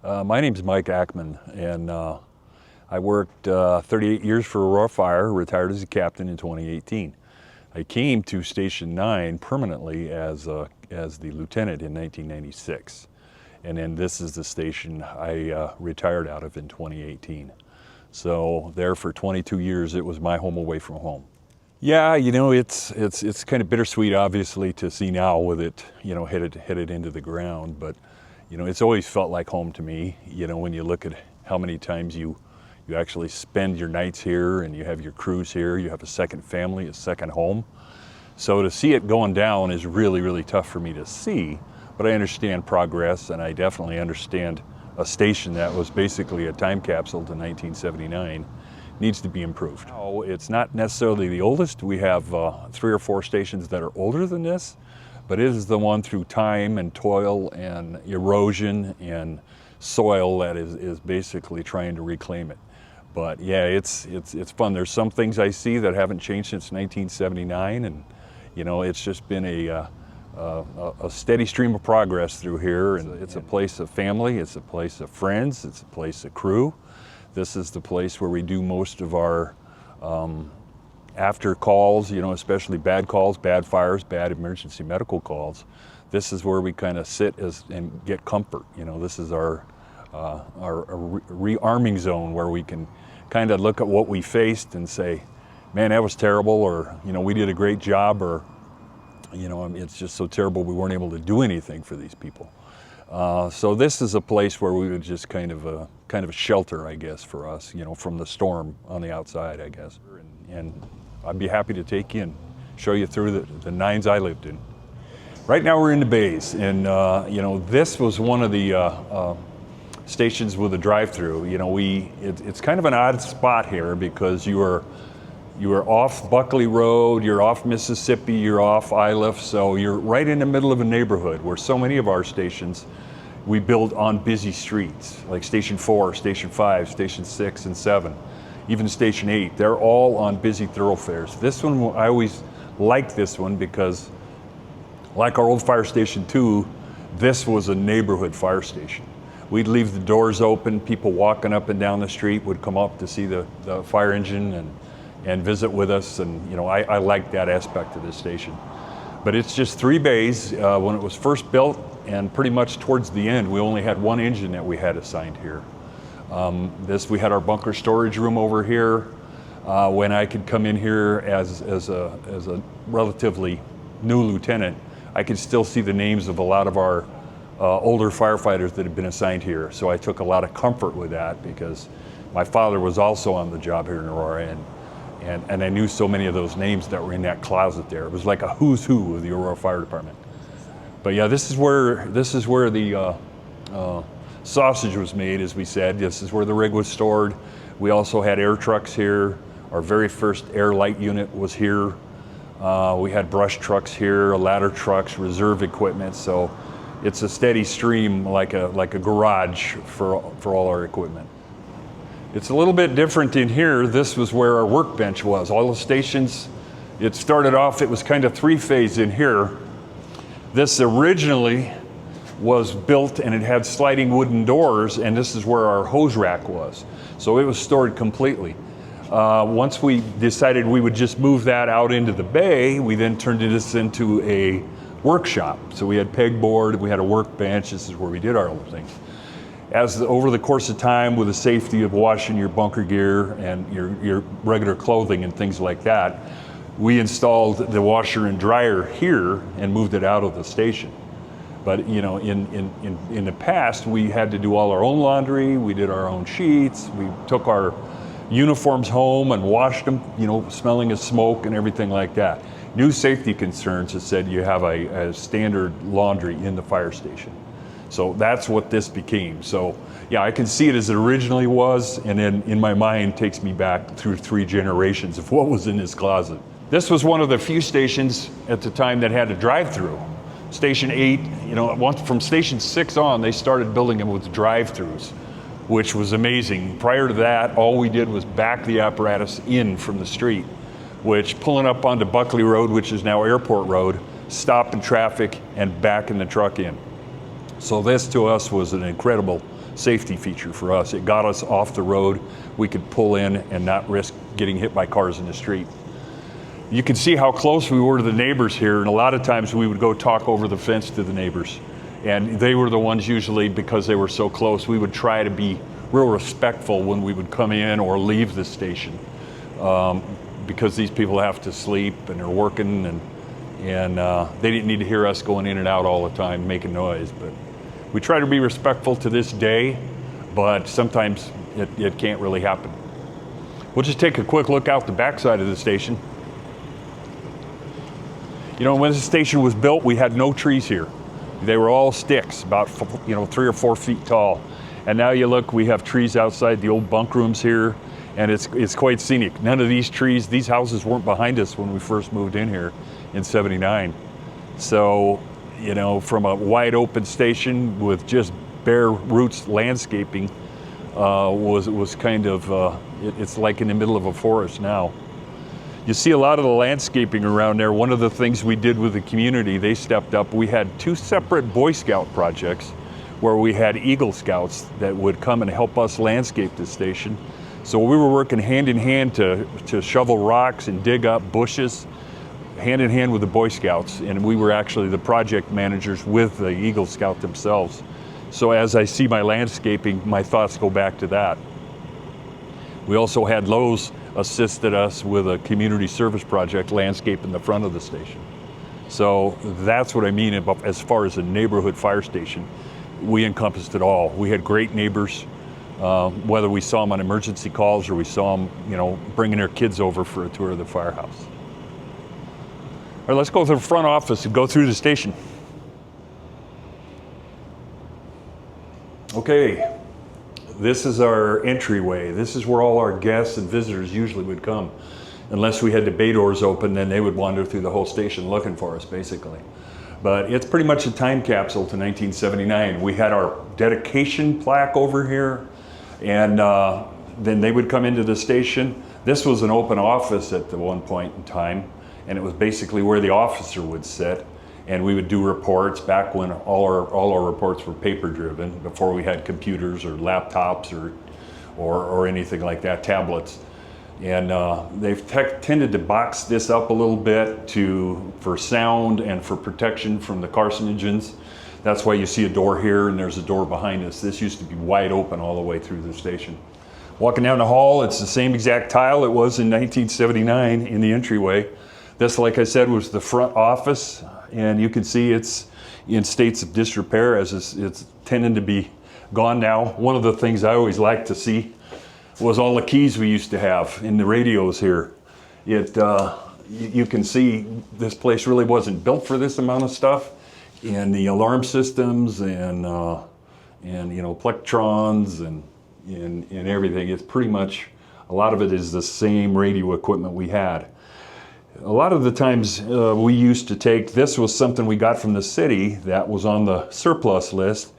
My name's Mike Ackman, and I worked 38 years for Aurora Fire, retired as a captain in 2018. I came to Station 9 permanently as the lieutenant in 1996. And then this is the station I retired out of in 2018. So there for 22 years, it was my home away from home. Yeah, you know, it's kind of bittersweet, obviously, to see now with it, you know, headed into the ground. But, you know, it's always felt like home to me. You know, when you look at how many times you actually spend your nights here and you have your crews here, you have a second family, a second home. So to see it going down is really, really tough for me to see. But I understand progress, and I definitely understand a station that was basically a time capsule to 1979 needs to be improved. Now, it's not necessarily the oldest. We have 3 or 4 stations that are older than this, but it is the one through time and toil and erosion and soil that is basically trying to reclaim it. But yeah, it's fun. There's some things I see that haven't changed since 1979, and you know, it's just been a steady stream of progress through here. And it's a place of family, it's a place of friends, it's a place of crew. This is the place where we do most of our after calls, you know, especially bad calls, bad fires, bad emergency medical calls. This is where we kind of sit and get comfort. You know, this is our rearming zone where we can kind of look at what we faced and say, man, that was terrible, or, you know, we did a great job, or, you know, it's just so terrible we weren't able to do anything for these people. So this is a place where we would just kind of a shelter, I guess, for us, you know, from the storm on the outside, I guess. And I'd be happy to take you and show you through the 9s I lived in. Right now we're in the bays, and you know, this was one of the stations with a drive-through. You know, it's kind of an odd spot here because you are off Buckley Road, you're off Mississippi, you're off Iliff, so you're right in the middle of a neighborhood where so many of our stations we build on busy streets, like Station 4, Station 5, Station 6 and 7, even Station 8. They're all on busy thoroughfares. This one, I always liked this one because, like our old fire station 2, this was a neighborhood fire station. We'd leave the doors open, people walking up and down the street would come up to see the fire engine and visit with us, and you know, I like that aspect of this station. But it's just 3 bays. When it was first built, and pretty much towards the end, we only had 1 engine that we had assigned here. We had our bunker storage room over here. When I could come in here as a relatively new lieutenant, I could still see the names of a lot of our older firefighters that had been assigned here. So I took a lot of comfort with that because my father was also on the job here in Aurora, and I knew so many of those names that were in that closet there. It was like a who's who of the Aurora Fire Department. But yeah, this is where the sausage was made, as we said. This is where the rig was stored. We also had air trucks here. Our very first air light unit was here. We had brush trucks here, ladder trucks, reserve equipment. So it's a steady stream, like a garage for all our equipment. It's a little bit different in here. This was where our workbench was. All the stations, it started off, it was kind of 3-phase in here. This originally was built and it had sliding wooden doors, and this is where our hose rack was. So it was stored completely. Once we decided we would just move that out into the bay, we then turned this into a workshop. So we had pegboard, we had a workbench. This is where we did our other things. Over the course of time, with the safety of washing your bunker gear and your regular clothing and things like that, we installed the washer and dryer here and moved it out of the station. But you know, in the past, we had to do all our own laundry. We did our own sheets. We took our uniforms home and washed them, you know, smelling of smoke and everything like that. New safety concerns have said you have a standard laundry in the fire station. So that's what this became. So yeah, I can see it as it originally was, and then in my mind takes me back through 3 generations of what was in this closet. This was one of the few stations at the time that had a drive-through. Station 8, you know, from Station 6 on, they started building them with drive-throughs, which was amazing. Prior to that, all we did was back the apparatus in from the street, which pulling up onto Buckley Road, which is now Airport Road, stopping traffic and backing the truck in. So this to us was an incredible safety feature for us. It got us off the road. We could pull in and not risk getting hit by cars in the street. You can see how close we were to the neighbors here, and a lot of times we would go talk over the fence to the neighbors. And they were the ones usually, because they were so close, we would try to be real respectful when we would come in or leave the station. Because these people have to sleep and they're working, and they didn't need to hear us going in and out all the time making noise. But we try to be respectful to this day, but sometimes it can't really happen. We'll just take a quick look out the backside of the station. You know, when the station was built, we had no trees here. They were all sticks, about 3 or 4 feet tall. And now you look, we have trees outside the old bunk rooms here, and it's quite scenic. None of these trees, these houses weren't behind us when we first moved in here in '79. So, you know, from a wide open station with just bare roots landscaping was kind of, it's like in the middle of a forest now. You see a lot of the landscaping around there. One of the things we did with the community, they stepped up. We had 2 separate Boy Scout projects where we had Eagle Scouts that would come and help us landscape the station. So we were working hand in hand to shovel rocks and dig up bushes, hand in hand with the Boy Scouts. And we were actually the project managers with the Eagle Scout themselves. So as I see my landscaping, my thoughts go back to that. We also had Lowe's assisted us with a community service project landscaping the front of the station. So that's what I mean about as far as a neighborhood fire station. We encompassed it all. We had great neighbors, whether we saw them on emergency calls or we saw them, you know, bringing their kids over for a tour of the firehouse. All right, let's go to the front office and go through the station. Okay. This is our entryway. This is where all our guests and visitors usually would come. Unless we had the bay doors open, then they would wander through the whole station looking for us, basically. But it's pretty much a time capsule to 1979. We had our dedication plaque over here, and then they would come into the station. This was an open office at the one point in time, and it was basically where the officer would sit. And we would do reports back when all our reports were paper driven, before we had computers or laptops or anything like that, tablets. And they've tended to box this up a little bit for sound and for protection from the carcinogens. That's why you see a door here and there's a door behind us. This used to be wide open all the way through the station. Walking down the hall, it's the same exact tile it was in 1979 in the entryway. This, like I said, was the front office. And you can see it's in states of disrepair as it's tending to be gone now. One of the things I always liked to see was all the keys we used to have in the radios here. You can see this place really wasn't built for this amount of stuff. And the alarm systems and you know, plectrons and everything, it's pretty much, a lot of it is the same radio equipment we had. A lot of the times we used to take, this was something we got from the city that was on the surplus list.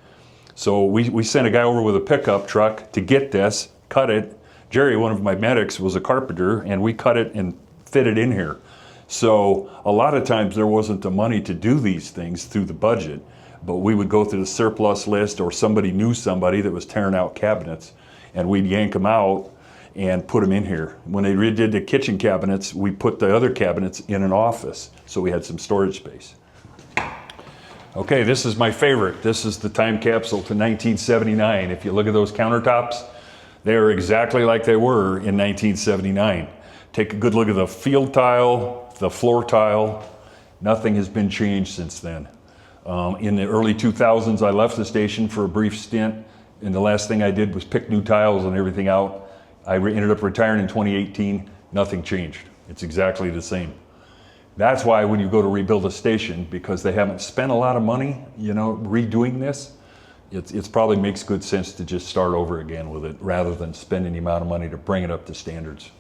So we sent a guy over with a pickup truck to get this, cut it. Jerry, one of my medics, was a carpenter, and we cut it and fit it in here. So a lot of times there wasn't the money to do these things through the budget, but we would go through the surplus list, or somebody knew somebody that was tearing out cabinets, and we'd yank them out and put them in here. When they redid the kitchen cabinets, we put the other cabinets in an office, so we had some storage space. Okay, this is my favorite. This is the time capsule to 1979. If you look at those countertops, they are exactly like they were in 1979. Take a good look at the field tile, the floor tile. Nothing has been changed since then. In the early 2000s, I left the station for a brief stint, and the last thing I did was pick new tiles and everything out. I ended up retiring in 2018. Nothing changed. It's exactly the same. That's why when you go to rebuild a station, because they haven't spent a lot of money, you know, redoing this, it probably makes good sense to just start over again with it rather than spending the amount of money to bring it up to standards.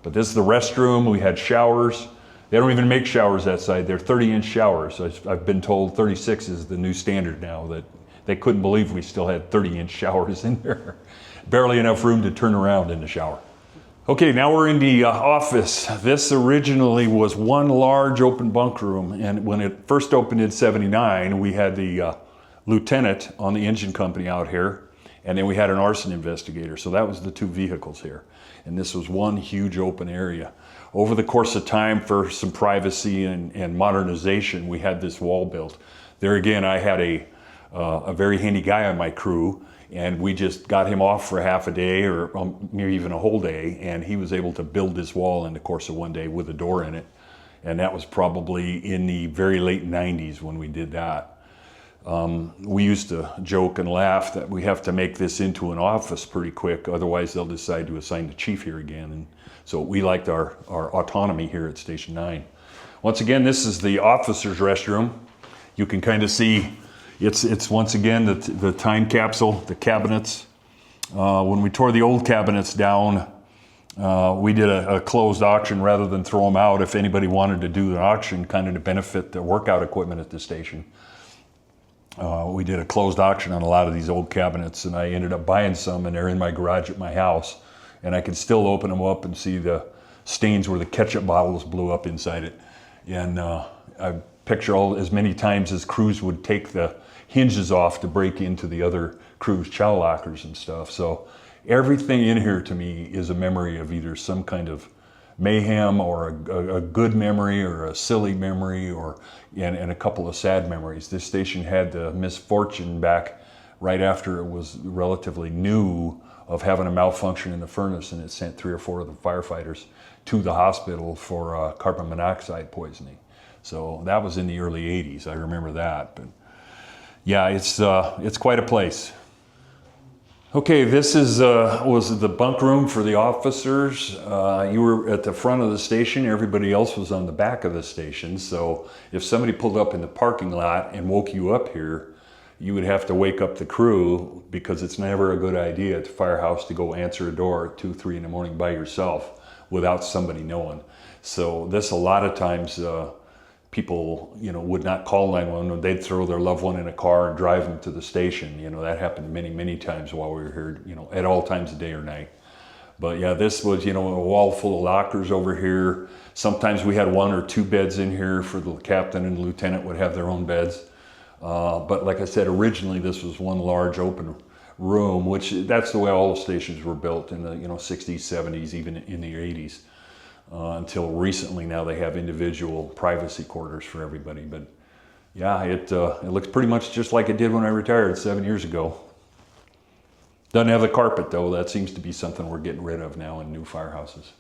But this is the restroom. We had showers. They don't even make showers that side. They're 30-inch showers. I've been told 36 is the new standard now. That they couldn't believe we still had 30-inch showers in there. Barely enough room to turn around in the shower. Okay, now we're in the office. This originally was one large open bunk room, and when it first opened in '79, we had the lieutenant on the engine company out here, and then we had an arson investigator. So that was the 2 vehicles here. And this was one huge open area. Over the course of time, for some privacy and modernization, we had this wall built. There again, I had a very handy guy on my crew, and we just got him off for half a day or maybe even a whole day, and he was able to build this wall in the course of one day with a door in it. And that was probably in the very late 90s when we did that. We used to joke and laugh that we have to make this into an office pretty quick, otherwise they'll decide to assign the chief here again. And so we liked our autonomy here at Station 9. Once again, this is the officer's restroom. You can kind of see it's once again the time capsule, the cabinets. When we tore the old cabinets down, we did a closed auction rather than throw them out. If anybody wanted to do an auction, kind of to benefit the workout equipment at the station. We did a closed auction on a lot of these old cabinets, and I ended up buying some, and they're in my garage at my house. And I can still open them up and see the stains where the ketchup bottles blew up inside it. And I picture as many times as crews would take the hinges off to break into the other crews' chow lockers and stuff. So everything in here to me is a memory of either some kind of mayhem or a good memory or a silly memory and a couple of sad memories. This station had the misfortune back right after it was relatively new of having a malfunction in the furnace, and it sent 3 or 4 of the firefighters to the hospital for carbon monoxide poisoning. So that was in the early 80s. I remember that. But yeah, it's quite a place. Okay, this was the bunk room for the officers. You were at the front of the station, everybody else was on the back of the station. So if somebody pulled up in the parking lot and woke you up here, you would have to wake up the crew, because it's never a good idea at the firehouse to go answer a door at 2, 3 in the morning by yourself without somebody knowing. So this, a lot of times, people, would not call 911. They'd throw their loved one in a car and drive them to the station. That happened many, many times while we were here, at all times of day or night. But yeah, this was, a wall full of lockers over here. Sometimes we had 1 or 2 beds in here for the captain and the lieutenant would have their own beds. But like I said, originally this was one large open room, which that's the way all the stations were built in the 60s, 70s, even in the 80s. Until recently, now they have individual privacy quarters for everybody. But yeah, it looks pretty much just like it did when I retired 7 years ago. Doesn't have the carpet though. That seems to be something we're getting rid of now in new firehouses.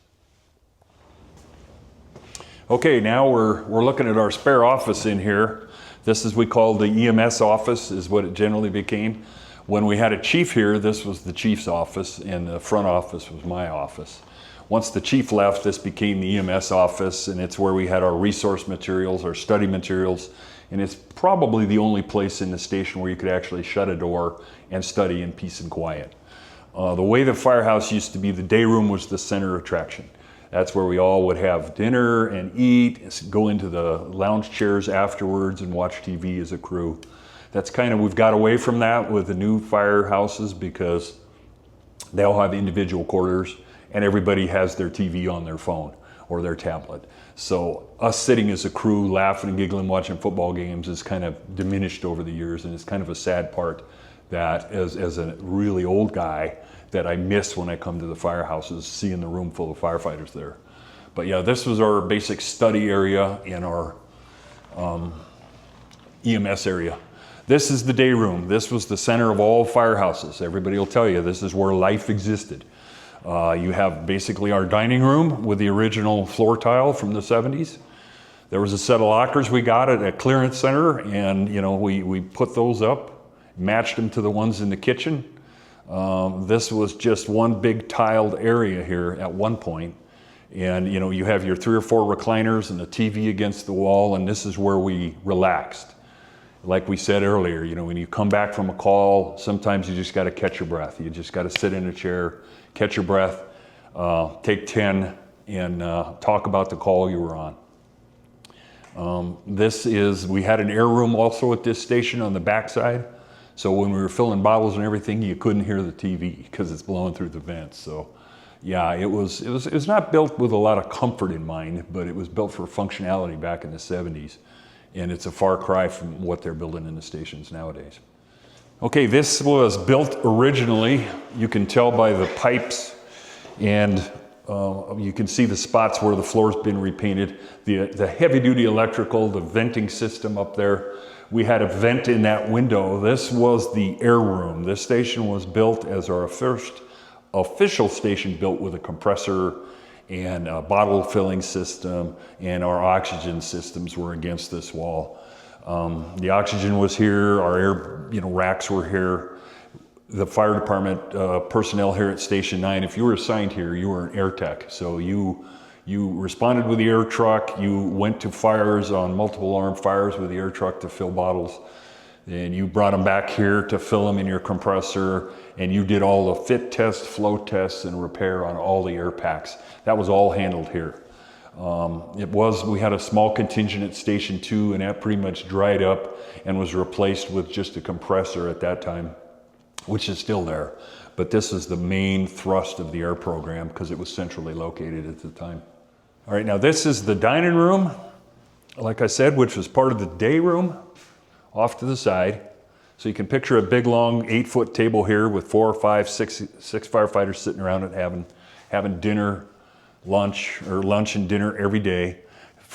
Okay, now we're looking at our spare office in here. This is, we call the EMS office, is what it generally became. When we had a chief here, this was the chief's office, and the front office was my office. Once the chief left, this became the EMS office, and it's where we had our resource materials, our study materials, and it's probably the only place in the station where you could actually shut a door and study in peace and quiet. The way the firehouse used to be, the day room was the center attraction. That's where we all would have dinner and eat, go into the lounge chairs afterwards and watch TV as a crew. That's kind of, we've got away from that with the new firehouses because they all have individual quarters and everybody has their TV on their phone or their tablet. So us sitting as a crew, laughing and giggling, watching football games is kind of diminished over the years, and it's kind of a sad part that as a really old guy that I miss when I come to the firehouses, seeing the room full of firefighters there. But yeah, this was our basic study area in our EMS area. This is the day room. This was the center of all firehouses. Everybody will tell you this is where life existed. You have basically our dining room with the original floor tile from the 70s. There was a set of lockers we got at a clearance center, and we put those up, matched them to the ones in the kitchen. This was just one big tiled area here at one point. And you have your 3 or 4 recliners and the TV against the wall, and this is where we relaxed. Like we said earlier, when you come back from a call, sometimes you just got to catch your breath. You just got to sit in a chair, catch your breath, take 10, and talk about the call you were on. We had an air room also at this station on the backside. So when we were filling bottles and everything, you couldn't hear the TV because it's blowing through the vents. So yeah, it was not built with a lot of comfort in mind, but it was built for functionality back in the 70s. And it's a far cry from what they're building in the stations nowadays. Okay, this was built originally, you can tell by the pipes, and you can see the spots where the floor's been repainted. The heavy-duty electrical, the venting system up there, we had a vent in that window. This was the air room. This station was built as our first official station, built with a compressor and a bottle filling system, and our oxygen systems were against this wall. The oxygen was here, our air racks were here. The fire department personnel here at Station 9, if you were assigned here, you were an air tech. So you responded with the air truck, you went to fires on multiple alarm fires with the air truck to fill bottles, and you brought them back here to fill them in your compressor, and you did all the fit tests, flow tests, and repair on all the air packs. That was all handled here. We had a small contingent at Station 2, and that pretty much dried up and was replaced with just a compressor at that time, which is still there. But this is the main thrust of the air program because it was centrally located at the time. All right, now this is the dining room, like I said, which was part of the day room off to the side. So you can picture a big, long 8-foot table here with 4 or 5, 6 firefighters sitting around it having dinner, lunch and dinner every day.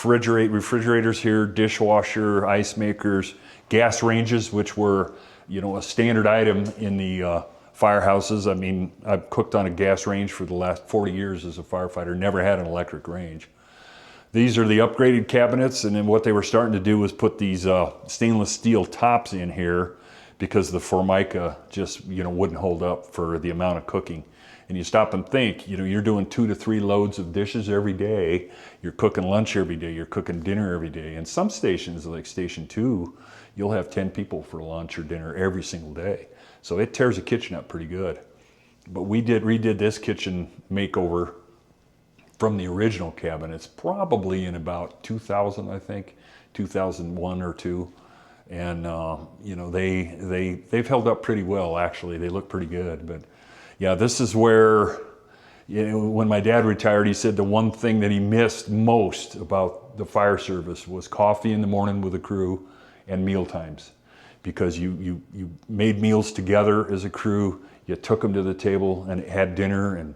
Refrigerators here, dishwasher, ice makers, gas ranges, which were a standard item in the firehouses. I mean, I've cooked on a gas range for the last 40 years as a firefighter, never had an electric range. These are the upgraded cabinets, and then what they were starting to do was put these stainless steel tops in here because the Formica just wouldn't hold up for the amount of cooking. And you stop and think, you're doing 2 to 3 loads of dishes every day, you're cooking lunch every day, you're cooking dinner every day. And some stations, like Station 2, you'll have 10 people for lunch or dinner every single day. So it tears a kitchen up pretty good. But we redid this kitchen makeover from the original cabinets, probably in about 2000, I think, 2001 or 2. And they've held up pretty well, actually. They look pretty good. But yeah, this is where, when my dad retired, he said the one thing that he missed most about the fire service was coffee in the morning with the crew and meal times, because you made meals together as a crew, you took them to the table and had dinner and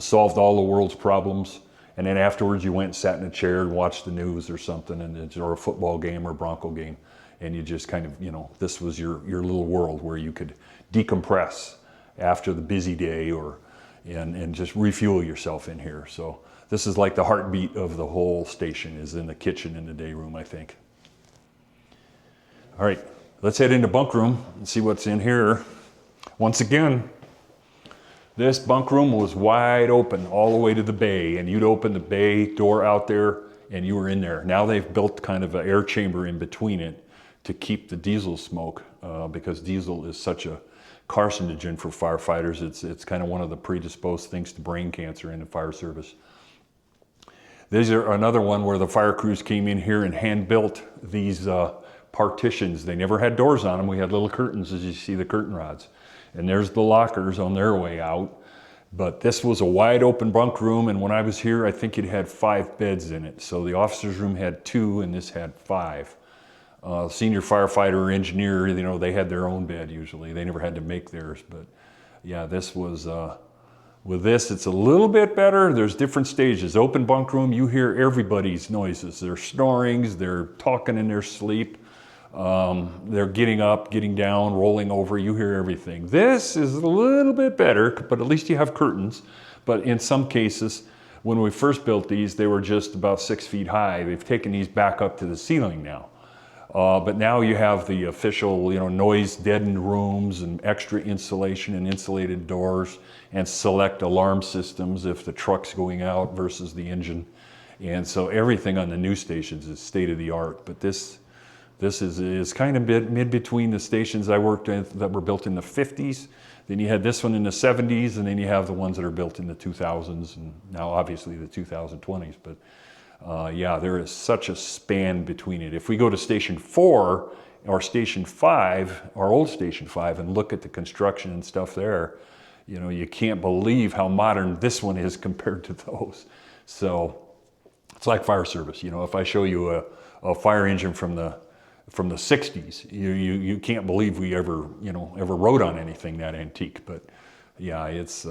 solved all the world's problems, and then afterwards you went and sat in a chair and watched the news or something, or a football game or Bronco game, and you just kind of this was your little world where you could decompress after the busy day and just refuel yourself in here. So this is like the heartbeat of the whole station, is in the kitchen in the day room, I think. All right, let's head into bunk room and see what's in here. Once again, this bunk room was wide open all the way to the bay, and you'd open the bay door out there and you were in there. Now they've built kind of an air chamber in between it to keep the diesel smoke, because diesel is such a carcinogen for firefighters. It's kind of one of the predisposed things to brain cancer in the fire service. These are another one where the fire crews came in here and hand built these partitions. They never had doors on them. We had little curtains, as you see the curtain rods. And there's the lockers on their way out. But this was a wide open bunk room, and when I was here, I think it had 5 beds in it. So the officer's room had 2 and this had 5. Senior firefighter or engineer, they had their own bed usually. They never had to make theirs. But yeah, this was, with this, it's a little bit better. There's different stages. Open bunk room, you hear everybody's noises. Their snorings, they're talking in their sleep. They're getting up, getting down, rolling over. You hear everything. This is a little bit better, but at least you have curtains. But in some cases, when we first built these, they were just about 6 feet high. They've taken these back up to the ceiling now. But now you have the official, noise deadened rooms and extra insulation and insulated doors and select alarm systems if the truck's going out versus the engine. And so everything on the new stations is state of the art. But this is kind of mid between the stations I worked in that were built in the 50s. Then you had this one in the 70s, and then you have the ones that are built in the 2000s, and now obviously the 2020s. But yeah, there is such a span between it. If we go to Station 4 or Station 5, our old Station 5, and look at the construction and stuff there, you can't believe how modern this one is compared to those. So it's like fire service. If I show you a fire engine from the from the 60s. You can't believe we ever wrote on anything that antique. But yeah, it's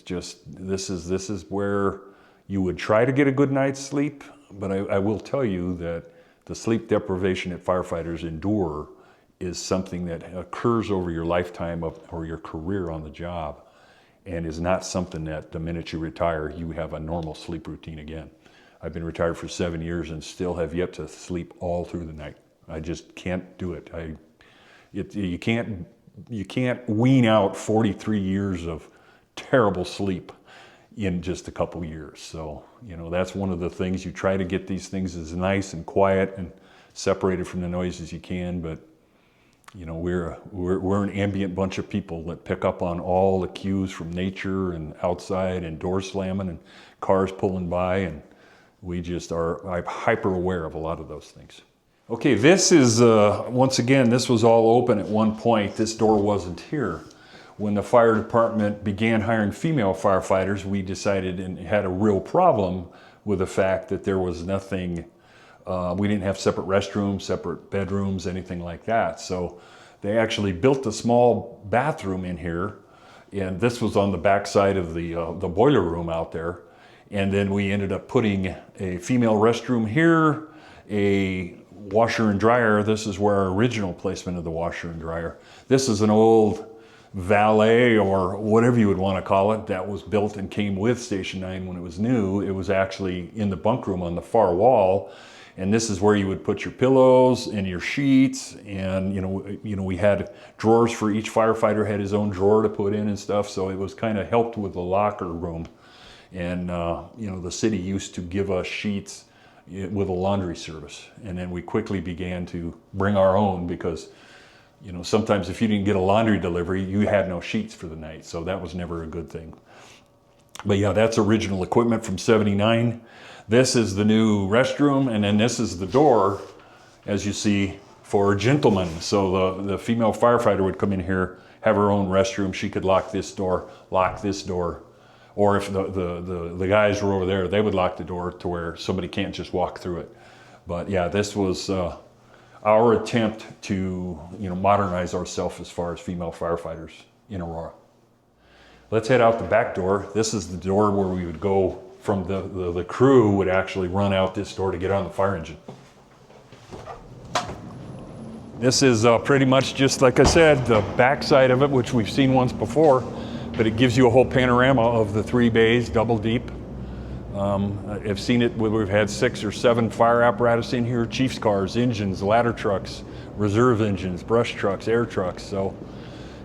just, this is where you would try to get a good night's sleep. But I will tell you that the sleep deprivation that firefighters endure is something that occurs over your lifetime or your career on the job, and is not something that the minute you retire, you have a normal sleep routine again. I've been retired for 7 years and still have yet to sleep all through the night. I just can't do it. You can't wean out 43 years of terrible sleep in just a couple years. So, that's one of the things. You try to get these things as nice and quiet and separated from the noise as you can, but we're an ambient bunch of people that pick up on all the cues from nature and outside and doors slamming and cars pulling by, and we just are hyper aware of a lot of those things. Okay, this is, once again, this was all open at one point. This door wasn't here. When the fire department began hiring female firefighters, we decided and had a real problem with the fact that there was nothing, we didn't have separate restrooms, separate bedrooms, anything like that. So they actually built a small bathroom in here, and this was on the back side of the boiler room out there. And then we ended up putting a female restroom here, a washer and dryer. This is where our original placement of the washer and dryer. This is an old valet, or whatever you would want to call it, that was built and came with Station 9 when it was new. It was actually in the bunk room on the far wall, and this is where you would put your pillows and your sheets, and we had drawers for each firefighter, had his own drawer to put in and stuff, so it was kind of helped with the locker room. And the city used to give us sheets with a laundry service, and then we quickly began to bring our own, because sometimes if you didn't get a laundry delivery, you had no sheets for the night, so that was never a good thing. But yeah, that's original equipment from '79. This is the new restroom, and then this is the door, as you see, for gentlemen. So the female firefighter would come in here, have her own restroom. She could lock this door, or if the guys were over there, they would lock the door to where somebody can't just walk through it. But yeah, this was our attempt to modernize ourselves as far as female firefighters in Aurora. Let's head out the back door. This is the door where we would go from the crew would actually run out this door to get on the fire engine. This is pretty much just, like I said, the back side of it, which we've seen once before, but it gives you a whole panorama of the 3 bays, double deep. I've seen it where we've had 6 or 7 fire apparatus in here, chief's cars, engines, ladder trucks, reserve engines, brush trucks, air trucks. So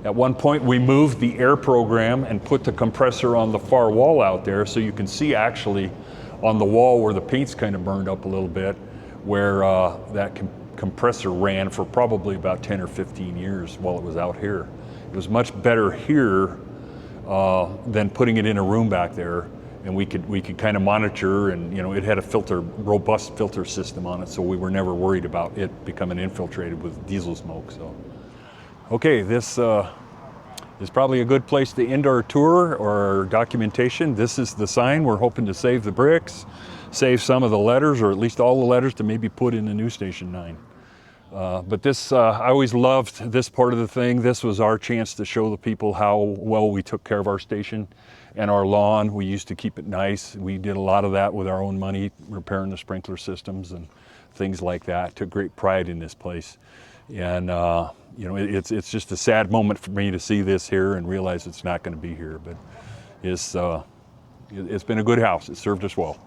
at one point we moved the air program and put the compressor on the far wall out there, so you can see actually on the wall where the paint's kind of burned up a little bit, where that compressor ran for probably about 10 or 15 years while it was out here. It was much better here than putting it in a room back there, and we could kind of monitor, and it had a robust filter system on it, so we were never worried about it becoming infiltrated with diesel smoke. So okay, this is probably a good place to end our tour or our documentation. This is the sign. We're hoping to save the bricks, save some of the letters, or at least all the letters, to maybe put in the new Station 9. But this, I always loved this part of the thing. This was our chance to show the people how well we took care of our station and our lawn. We used to keep it nice. We did a lot of that with our own money, repairing the sprinkler systems and things like that. Took great pride in this place. And it's just a sad moment for me to see this here and realize it's not going to be here. But it's been a good house. It served us well.